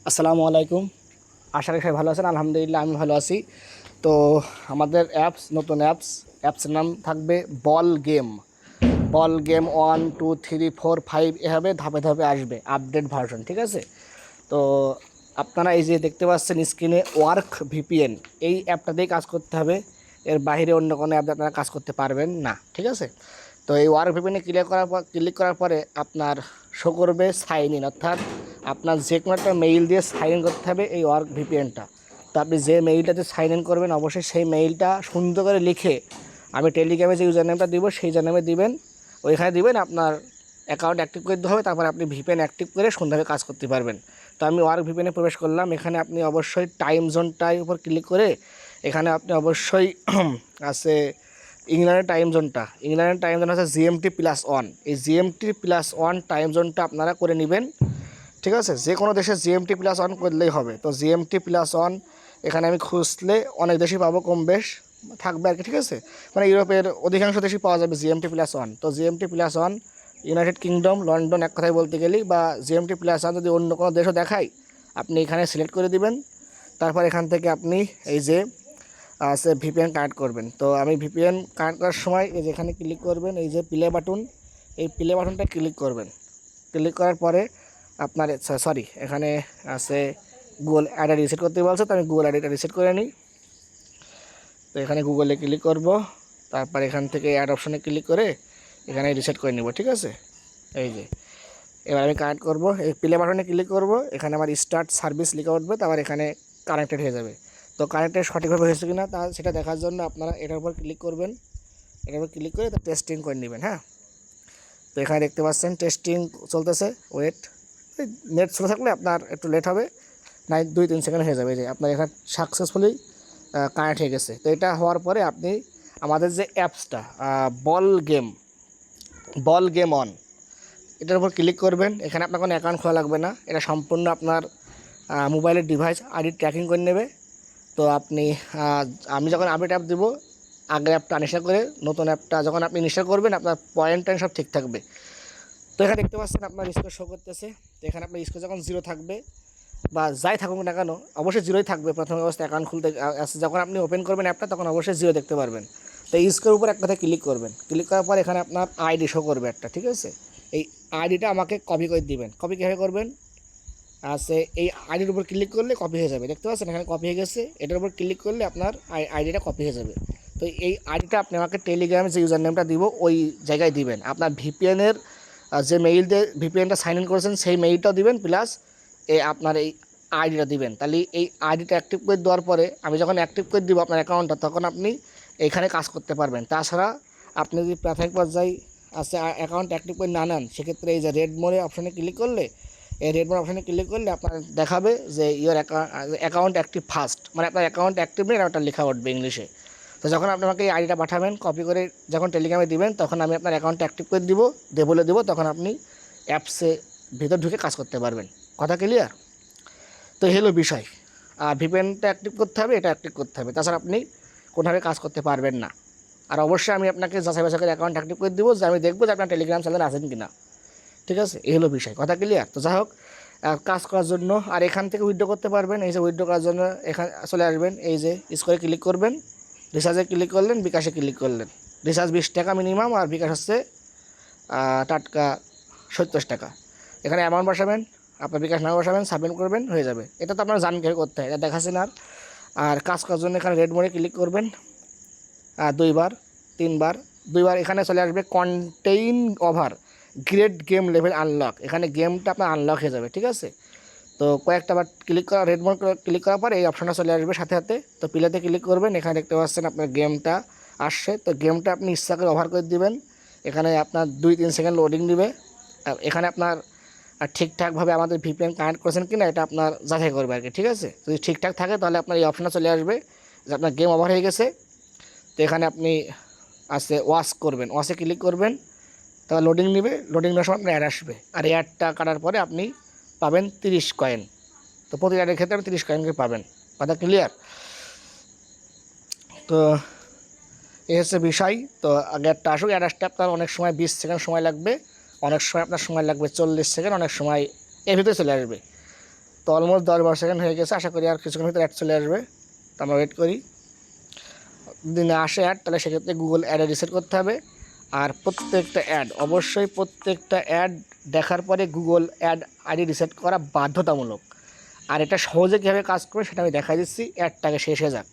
আসসালামু আলাইকুম। আশা করি সবাই ভালো আছেন। আলহামদুলিল্লাহ আমি ভালো আছি। তো আমাদের নতুন অ্যাপসের নাম থাকবে বল গেম। বল গেম 1 2 3 4 5 এভাবে ধাপে ধাপে আসবে আপডেট ভার্সন, ঠিক আছে? তো আপনারা এই যে দেখতে পাচ্ছেন স্ক্রিনে ওয়ার্ক ভিপিএন, এই অ্যাপটা দিয়ে কাজ করতে হবে। এর বাইরে অন্য কোনো অ্যাপ দিয়ে আপনারা কাজ করতে পারবেন না, ঠিক আছে? তো এই ওয়ার্ক ভিপিএনে ক্লিক করার পরে আপনার শো করবে সাইন ইন, অর্থাৎ আপনার যে কোনো একটা মেইল দিয়ে সাইন ইন করতে হবে এই ওয়ার্ক ভিপিএনটা। তো আপনি যে মেইলটাতে সাইন ইন করবেন অবশ্যই সেই মেইলটা সুন্দর করে লিখে, আমি টেলিগ্রামে যে ইউজার নেমটা দিব সেই ইউজার নেমে দিবেন, ওইখানে দিবেন আপনার অ্যাকাউন্ট অ্যাক্টিভ করতে হবে। তারপর আপনি ভিপিএন অ্যাক্টিভ করে সুন্দরভাবে কাজ করতে পারবেন। তো আমি ওয়ার্ক ভিপিএনে প্রবেশ করলাম। এখানে আপনি অবশ্যই টাইম জোনটার উপর ক্লিক করে এখানে আপনি অবশ্যই আছে ইংল্যান্ডের টাইম জোন আছে GMT+1। এই GMT+1 টাইম জোনটা আপনারা করে নেবেন, ঠিক আছে? যে কোনো দেশে GMT+1 করলেই হবে। তো GMT+1 এখানে আমি খুঁজলে অনেক দেশই পাবো, কম বেশ থাকবে আর কি, ঠিক আছে? মানে ইউরোপের অধিকাংশ দেশই পাওয়া যাবে GMT+1। তো GMT+1 ইউনাইটেড কিংডম, লন্ডন, এক কথায় বলতে গেলেই, বা GMT+1 যদি অন্য কোনো দেশও দেখায় আপনি এখানে সিলেক্ট করে দিবেন। তারপর এখান থেকে আপনি এই যে ভিপিএন কানেক্ট করবেন। তো আমি ভিপিএন কানেক্ট করার সময় এই যেখানে ক্লিক করবেন, এই যে প্লে বাটন, এই প্লে বাটনটা ক্লিক করবেন। ক্লিক করার পরে আপনার সরি এখানে আছে গুগল আইডি রিসেট করতে বলছে, তো আমি গুগল আইডিটা রিসেট করে নিই। তো এখানে গুগলে ক্লিক করব, তারপর এখান থেকে অ্যাড অপশনে ক্লিক করে এখানে রিসেট করে নেব, ঠিক আছে? এই যে এবার আমি কানেক্ট করব, এই প্লে বাটনে ক্লিক করব, এখানে আমার স্টার্ট সার্ভিস লেখা উঠবে, তারপর এখানে কানেক্টেড হয়ে যাবে। তো কানেক্টেড সঠিকভাবে হয়েছে কিনা তা সেটা দেখার জন্য আপনারা এটার উপর ক্লিক করবেন। এটার উপর ক্লিক করে তা টেস্টিং করে নেবেন। হ্যাঁ, তো এখানে দেখতে পাচ্ছেন টেস্টিং চলতেছে, ওয়েট। নেট স্লো থাকলে আপনার একটু লেট হবে, নাই 2-3 সেকেন্ড হয়ে যাবে। যে আপনার এখানে সাকসেসফুলি কানেক্ট হয়ে গেছে। তো এটা হওয়ার পরে আপনি আমাদের যে অ্যাপসটা ball game ball game on, এটার উপর ক্লিক করবেন। এখানে আপনার কোনো অ্যাকাউন্ট খোলা লাগবে না, এটা সম্পূর্ণ আপনার মোবাইলের ডিভাইস আইডি ট্র্যাকিং করে নেবে। তো আপনি আমি যখন আপডেট অ্যাপ দেবো, আগের অ্যাপটা আনইনস্টল করে নতুন অ্যাপটা যখন আপনি ইনস্টল করবেন আপনার পয়েন্ট সব ঠিক থাকবে। তো এখানে দেখতে পাচ্ছেন আপনার স্কোর শো করতেছে। তো এখানে আপনার স্কোর যখন 0 থাকবে বা যাই থাকুক না কেন, অবশ্যই 0ই থাকবে প্রথম অবস্থায় অ্যাকাউন্ট খুলতে। যখন আপনি ওপেন করবেন অ্যাপটা তখন অবশ্যই 0 দেখতে পারবেন। তো এই স্কোর উপর এক কথায় ক্লিক করবেন। ক্লিক করার পর এখানে আপনার আইডি শো করবে একটা, ঠিক আছে? এই আইডিটা আমাকে কপি করে দিবেন। কপি কীভাবে করবেন? আছে এই আইডির উপর ক্লিক করলে কপি হয়ে যাবে, দেখতে পাচ্ছেন এখানে কপি হয়ে গেছে। এটার উপর ক্লিক করলে আপনার আইডিটা কপি হয়ে যাবে। তো এই আইডিটা আপনি আমাকে টেলিগ্রামে যে ইউজার নেমটা দিব ওই জায়গায় দিবেন। আপনার ভিপিএনের যে মেইল দিয়ে ভিপিএনটা সাইন ইন করেছেন সেই মেইলটাও দিবেন, প্লাস আপনার এই আইডিটা দিবেন। তাহলে এই আইডিটা অ্যাক্টিভ করে দেওয়ার পরে আমি যখন অ্যাক্টিভ করে দিব আপনার অ্যাকাউন্টটা, তখন আপনি এইখানে কাজ করতে পারবেন। তাছাড়া আপনি যদি প্রাথমিক পর্যায়ে আছে অ্যাকাউন্ট অ্যাক্টিভ করে না নেন, সেক্ষেত্রে এই যে রেড মোড়ে অপশানে ক্লিক করলে, এই রেড মোড অপশানে ক্লিক করলে আপনার দেখাবে যে ইওর অ্যাকাউন্ট অ্যাক্টিভ ফার্স্ট, মানে আপনার অ্যাকাউন্ট অ্যাক্টিভ নেই, একটা লেখা উঠবে ইংলিশে। তো যখন আপনি আমাকে এই আইডিটা পাঠাবেন কপি করে, যখন টেলিগ্রামে দিবেন তখন আমি আপনার অ্যাকাউন্টটা অ্যাক্টিভ করে দিব, বলে দেবো, তখন আপনি অ্যাপসে ভিতর ঢুকে কাজ করতে পারবেন। কথা ক্লিয়ার? তো এই হলো বিষয়। আর ভিপিএনটা অ্যাক্টিভ করতে হবে, এটা অ্যাক্টিভ করতে হবে, তাছাড়া আপনি কোনোভাবে কাজ করতে পারবেন না। আর অবশ্যই আমি আপনাকে যাচাই বাছাই করে অ্যাকাউন্ট অ্যাক্টিভ করে দিব, যে আমি দেখবো যে আপনার টেলিগ্রাম চ্যানেল আছেন কি না, ঠিক আছে? এই হলো বিষয়। কথা ক্লিয়ার? তো যাই হোক, কাজ করার জন্য আর এখান থেকে উইথড্র করতে পারবেন। এই যে উইথড্র করার জন্য এখানে চলে আসবেন, এই যে স্কোরে ক্লিক করবেন, রিচার্জে ক্লিক করলেন, বিকাশে ক্লিক করলেন। রিচার্জ 20 টাকা মিনিমাম, আর বিকাশ হচ্ছে টাটকা 70 টাকা। এখানে অ্যামাউন্ট বসাবেন, আপনার বিকাশ নাম বসাবেন, সাবমিট করবেন, হয়ে যাবে। এটা তো আপনার জানেন কীভাবে করতে হয়, এটা দেখাচ্ছেন। আর কাজ করার জন্য এখানে রেড মোড়ে ক্লিক করবেন 2 বার 3 বার 2 বার। এখানে চলে আসবে contain over great game level unlock, এখানে গেমটা আপনার আনলক হয়ে যাবে, ঠিক আছে? তো কয়েকটা বার ক্লিক করা, রেড মোড ক্লিক করার পর এই অপশনটা চলে আসবে সাথে সাথে। তো প্লেতে ক্লিক করবেন, এখানে দেখতে পাচ্ছেন আপনার গেমটা আসছে। তো গেমটা আপনি ইচ্ছা করে ওভার করে দিবেন। এখানে আপনার 2-3 সেকেন্ড লোডিং দিবে। এখানে আপনার ঠিকঠাকভাবে আমাদের ভিপিএন কানেক্ট করেছেন কি না এটা আপনার যাচাই করবে আর কি, ঠিক আছে? যদি ঠিকঠাক থাকে তাহলে আপনার এই অপশনটা চলে আসবে যে আপনার গেম ওভার হয়ে গেছে। তো এখানে আপনি আছে ওয়াশ করবেন, ওয়াশে ক্লিক করবেন, তারপর লোডিং নেবে, লোডিং নেওয়ার সময় আপনার অ্যাড আসবে। আর এই অ্যাডটা কাটার পরে আপনি পাবেন 30 কয়েন। তো প্রতি অ্যাডের ক্ষেত্রে আপনি 30 কয়েন করে পাবেন। কথা ক্লিয়ার? তো এই হচ্ছে বিষয়। তো আগে একটা আসুক, অ্যাড আসতে আপনার অনেক সময় 20 সেকেন্ড সময় লাগবে, অনেক সময় আপনার সময় লাগবে 40 সেকেন্ড, অনেক সময় এর ভিতরে চলে আসবে। তো অলমোস্ট 10-12 সেকেন্ড হয়ে গেছে, আশা করি আর কিছুক্ষণ ভিতরে অ্যাড চলে আসবে। তো আমরা ওয়েট করি, দিনে আসে অ্যাড, তাহলে সেক্ষেত্রে গুগল অ্যাডে রিসেট করতে হবে। আর প্রত্যেকটা অ্যাড, অবশ্যই প্রত্যেকটা অ্যাড দেখার পরে গুগল অ্যাড আইডি রিসেট করা বাধ্যতামূলক। আর এটা সহজে কীভাবে কাজ করবে সেটা আমি দেখাই দিচ্ছি। অ্যাডটাকে শেষ হয়ে যাক।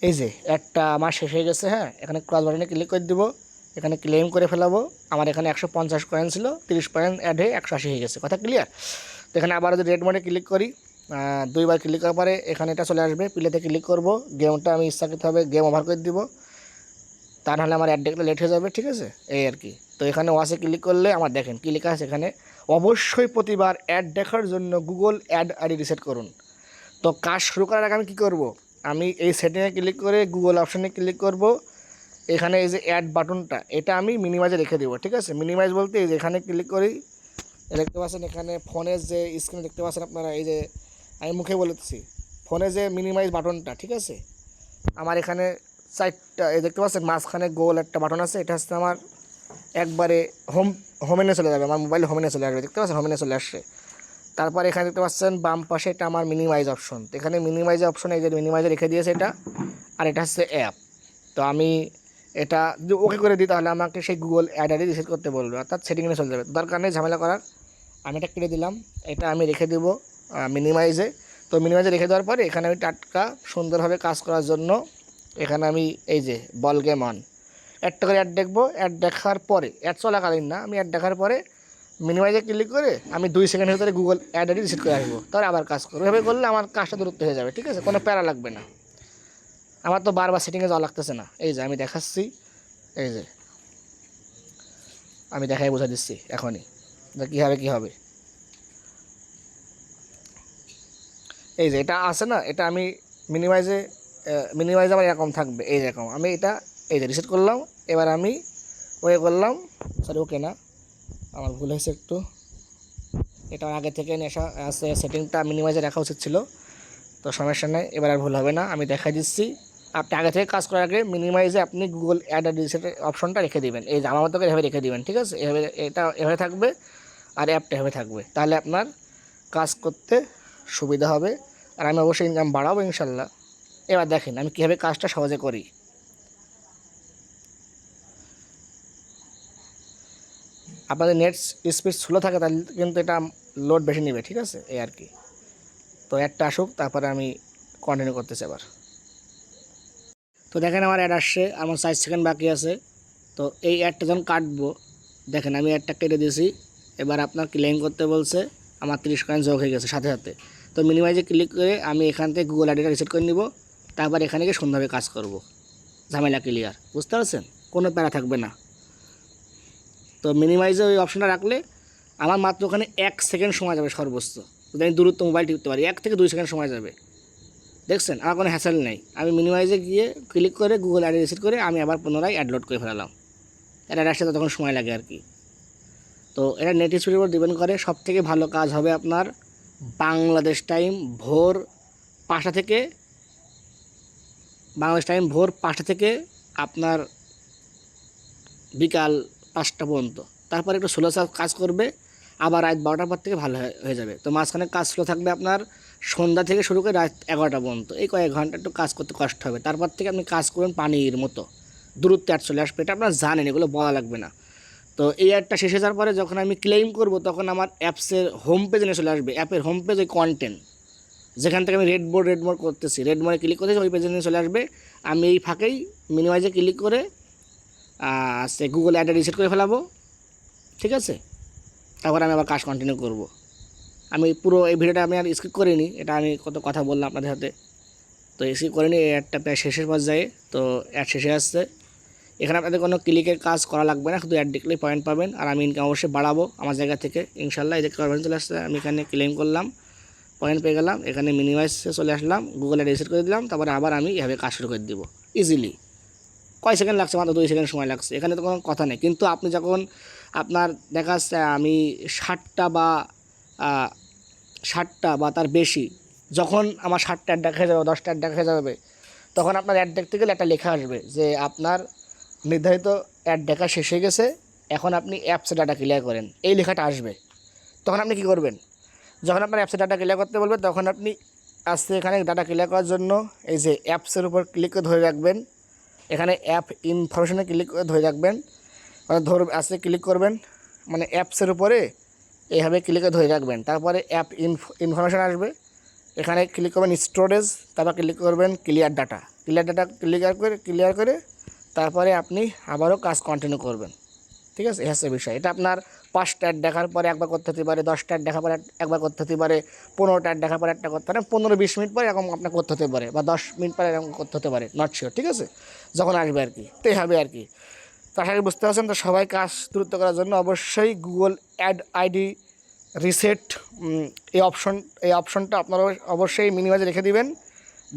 এই যে অ্যাডটা আমার শেষ হয়ে গেছে, হ্যাঁ, এখানে ক্রস বাটনে ক্লিক করে দেবো, এখানে ক্লেম করে ফেলাবো। আমার এখানে 150 কয়েন ছিল, 30 কয়েন অ্যাড হয়ে 180 হয়ে গেছে, কথা ক্লিয়ার। তো এখানে আবার যদি রেড মোডে ক্লিক করি, 2বার ক্লিক করার পরে এখানে এটা চলে আসবে, প্লেতে ক্লিক করব, গেমটা আমি ইচ্ছাকৃতভাবে গেম ওভার করে দিব, তা নাহলে আমার অ্যাড দেখতে লেট হয়ে যাবে, ঠিক আছে, এই আর কি। তো এখানে ওয়াসে ক্লিক করলে আমার দেখেন কী লেখা আছে এখানে, অবশ্যই প্রতিবার অ্যাড দেখার জন্য গুগল অ্যাড আইডি রিসেট করুন। তো কাজ শুরু করার আগে আমি কী করব, আমি এই সেটিংয়ে ক্লিক করে গুগল অপশানে ক্লিক করব, এখানে এই যে অ্যাড বাটনটা এটা আমি মিনিমাইজে রেখে দেবো, ঠিক আছে। মিনিমাইজ বলতে এই যে এখানে ক্লিক করি, দেখতে পাচ্ছেন এখানে ফোনের যে স্ক্রিনে দেখতে পাচ্ছেন আপনারা, এই যে আমি মুখে বলেছি ফোনে যে মিনিমাইজ বাটনটা, ঠিক আছে, আমার এখানে 4টা এই দেখতে পাচ্ছেন মাঝখানে গোল একটা বাটন আছে, এটা হচ্ছে আমার একবারে হোমেনে চলে যাবে, আমার মোবাইল হোমেনে চলে আসবে, দেখতে পাচ্ছেন হোমেনে চলে আসছে। তারপর এখানে দেখতে পাচ্ছেন বাম পাশে এটা আমার মিনিমাইজ অপশন, তো এখানে মিনিমাইজ অপশন এই যে মিনিমাইজে রেখে দিয়েছে এটা, আর এটা হচ্ছে অ্যাপ। তো আমি এটা যদি ওকে করে দিই তাহলে আমাকে সেই গুগল অ্যাড আইডি রিসেট করতে বলবে, অর্থাৎ সেটিংয়ে চলে যাবে, দরকার নেই ঝামেলা করার। আমি এটা কেটে দিলাম, এটা আমি রেখে দেবো মিনিমাইজে। তো মিনিমাইজে রেখে দেওয়ার পরে এখানে আমি টাটকা সুন্দরভাবে কাজ করার জন্য এখানে আমি এই যে বল গেম অন, একটা করে অ্যাড দেখবো, অ্যাড দেখার পরে অ্যাড চলাকালীন না, আমি অ্যাড দেখার পরে মিনিমাইজে ক্লিক করে আমি 2 সেকেন্ডের ভিতরে গুগল অ্যাড আইডি রিসেট করে আসবো, তারপরে আবার কাজ করবো। এভাবে করলে আমার কাজটা দূরত্ব হয়ে যাবে, ঠিক আছে, কোনো প্যারা লাগবে না, আমার তো বারবার সেটিংয়ে যাওয়া লাগতেছে না। এই যে আমি দেখাচ্ছি, এই যে আমি দেখাই বোঝা দিচ্ছি এখনই কী হবে। এই যে এটা আছে না, এটা আমি মিনিমাইজে আমার এরকম থাকবে, এই রকম আমি এটা এই যে রিসেট করলাম। এবার আমি ওয়ে করলাম, সরি ওকে না, আমার ভুল হয়েছে একটু, এটা আগে থেকে নেশা আছে, সেটিংটা মিনিমাইজে রাখা উচিত ছিল, তো সমস্যা নেই, এবার আর ভুল হবে না। আমি দেখাই দিচ্ছি, আপনি আগে থেকে কাজ করার আগে মিনিমাইজে আপনি গুগল অ্যাড আর রিসেটের অপশনটা রেখে দেবেন, এই যে আমার মতো করে এভাবে রেখে দেবেন, ঠিক আছে, এভাবে এটা এভাবে থাকবে আর অ্যাপটা এভাবে থাকবে, তাহলে আপনার কাজ করতে সুবিধা হবে। আর আমি অবশ্যই ইনকাম বাড়াবো ইনশাল্লাহ। এবার দেখেন আমি কীভাবে কাজটা সহজে করি। আপনাদের নেট স্পিড স্লো থাকে তাহলে কিন্তু এটা লোড বেশি নেবে, ঠিক আছে, এই আর কি। তো অ্যাডটা আসুক, তারপরে আমি কন্টিনিউ করতেছি আবার। তো দেখেন আমার অ্যাড আসছে, আমার 4 সেকেন্ড বাকি আছে। তো এই অ্যাডটা যখন কাটবো, দেখেন আমি অ্যাডটা কেটে দিয়েছি, এবার আপনার ক্লেম করতে বলছে, আমার 30 কয়েন যোগ হয়ে গেছে সাথে সাথে। তো মিনিমাইজে ক্লিক করে আমি এখান থেকে গুগল আইডিটা রিসেট করে নিব, তারপর এখানে গিয়ে সুন্দরভাবে কাজ করব, ঝামেলা ক্লিয়ার, বুঝতে পারছেন, কোনো প্যারা থাকবে না। তো মিনিমাইজে ওই অপশনটা রাখলে আমার মাত্র ওখানে 1 সেকেন্ড সময় যাবে সর্বোচ্চ, যদি আমি দূরত্ব মোবাইল টিপতে পারি 1 থেকে 2 সেকেন্ড সময় যাবে, দেখছেন, আমার কোনো হ্যাসেল নেই। আমি মিনিমাইজে গিয়ে ক্লিক করে গুগল আইডি রিসেট করে আমি আবার পুনরায় অ্যাড লোড করে ফেলালাম, এটা আসতে তখন সময় লাগে আর কি। তো এটা নেট স্পিডের উপর ডিপেন্ড করে, সবথেকে ভালো কাজ হবে আপনার বাংলাদেশ টাইম ভোর 5টা থেকে, আপনার বিকাল 5টা পর্যন্ত, তারপর একটু স্লো কাজ করবে, আবার রাত 12টার পর থেকে ভালো হয়ে যাবে। তো মাঝখানে কাজ স্লো থাকবে আপনার সন্ধ্যা থেকে শুরু করে রাত 11টা পর্যন্ত, এই কয়েক ঘন্টা একটু কাজ করতে কষ্ট হবে, তারপর থেকে আপনি কাজ করবেন পানির মতো, দূরত্বে অ্যাড চলে আসবে, এটা আপনার জানেন, এগুলো বলা লাগবে না। তো এই অ্যাডটা শেষ হয়ে যাওয়ার পরে যখন আমি ক্লেম করব তখন আমার অ্যাপসের হোম পেজে চলে আসবে, অ্যাপের হোম পেজ ওই কন্টেন্ট যেখান থেকে আমি রেড মোড করতেছি, রেড মোডে ক্লিক করতেছি, ওই পেজে নিয়ে চলে আসবে। আমি এই ফাঁকেই মিনিমাইজে ক্লিক করে সে গুগল অ্যাডে রিসেট করে ফেলাবো, ঠিক আছে, তারপর আমি আবার কাজ কন্টিনিউ করব। আমি পুরো এই ভিডিওটা আমি আর স্কিপ করিনি, এটা আমি কত কথা বললাম আপনাদের সাথে, তো স্কিপ করিনি, এই অ্যাডটা প্রায় শেষের পর্যায়ে, তো অ্যাড শেষে আসছে। এখানে আপনাদের কোনো ক্লিকের কাজ করা লাগবে না, শুধু অ্যাড দেখলেই পয়েন্ট পাবেন, আর আমি ইনকাম অবশ্যই বাড়াবো আমার জায়গা থেকে ইনশাল্লাহ। এই দেখতে পারবেন চলে আসছে, আমি এখানে ক্লেম করলাম, পয়েন্ট পেয়ে গেলাম, এখানে মিনিমাইজে চলে আসলাম, গুগলে রিসেট করে দিলাম, তারপরে আবার আমি এভাবে কাজ শুরু করে দিব ইজিলি। কয় সেকেন্ড লাগছে, মাত্র 2 সেকেন্ড সময় লাগছে, এখানে তো কোনো কথা নেই। কিন্তু আপনি যখন আপনার দেখা যাচ্ছে আমি 60টা বা তার বেশি, যখন আমার 60টা অ্যাড দেখা যাবে, 10টা অ্যাড দেখা যাবে, তখন আপনার অ্যাড দেখতে গেলে একটা লেখা আসবে যে আপনার নির্ধারিত অ্যাড দেখা শেষ হয়ে গেছে, এখন আপনি অ্যাপসে ডাটা ক্লিয়ার করেন, এই লেখাটা আসবে। তখন আপনি কী করবেন, যখন আপনার অ্যাপসে ডাটা ক্লিয়ার করতে বলবে তখন আপনি আসতে এখানে ডাটা ক্লিয়ার করার জন্য এই যে অ্যাপসের উপর ক্লিক করে ধরে রাখবেন, এখানে অ্যাপ ইনফরমেশনে ক্লিক করে ধরে রাখবেন, মানে আসতে ক্লিক করবেন, মানে অ্যাপসের উপরে এইভাবে ক্লিক করে ধরে রাখবেন। তারপরে অ্যাপ ইনফরমেশন আসবে, এখানে ক্লিক করবেন স্টোরেজ, তারপর ক্লিক করবেন ক্লিয়ার ডাটা ক্লিয়ার করে তারপরে আপনি আবারও কাজ কন্টিনিউ করবেন। ঠিক আছে, এই হচ্ছে বিষয়। এটা আপনার 5টা অ্যাড দেখার পরে একবার করতে হতে পারে, 10টা অ্যাড দেখার পরে একবার করতে হতে পারে, 15টা অ্যাড দেখার পরে একটা করতে পারে, 15-20 মিনিট পরে এরকম আপনার করতে হতে পারে, বা 10 মিনিট পরে এরকম করতে হতে পারে, নট শিওর। ঠিক আছে, যখন আসবে আর কি, তো হবে আর কি। তো আশা করি বুঝতে পারছেন। তো সবাই কাজ দ্রুত করার জন্য অবশ্যই গুগল অ্যাড আইডি রিসেট এই অপশনটা আপনারা অবশ্যই মিনিমাইজে রেখে দিবেন।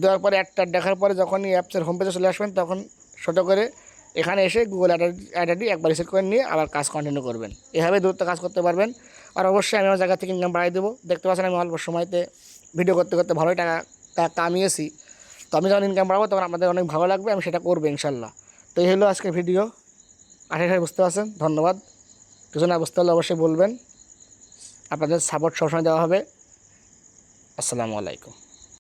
দেওয়ার পরে একটা দেখার পরে যখনই অ্যাপসের হোম পেজে চলে আসবেন তখন ছোটো করে এখানে এসে গুগল অ্যাড আইডি একবার রিসেট করে নিয়ে আবার কাজ কন্টিনিউ করবেন। এভাবে দ্রুত কাজ করতে পারবেন। আর অবশ্যই আমি আমার জায়গা থেকে ইনকাম বাড়াই দেবো। দেখতে পাচ্ছেন আমি অল্প সময়তে ভিডিও করতে করতে ভালোই টাকা কামিয়েছি। তো আমি যখন ইনকাম বাড়াবো তখন আপনাদের অনেক ভালো লাগবে, আমি সেটা করবো ইনশাল্লাহ। তো এই হলো আজকের ভিডিও। আশা করি বুঝতে পারছেন। ধন্যবাদ। কিছু না বুঝতে হলে অবশ্যই বলবেন, আপনাদের সাপোর্ট সবসময় দেওয়া হবে। আসসালামু আলাইকুম।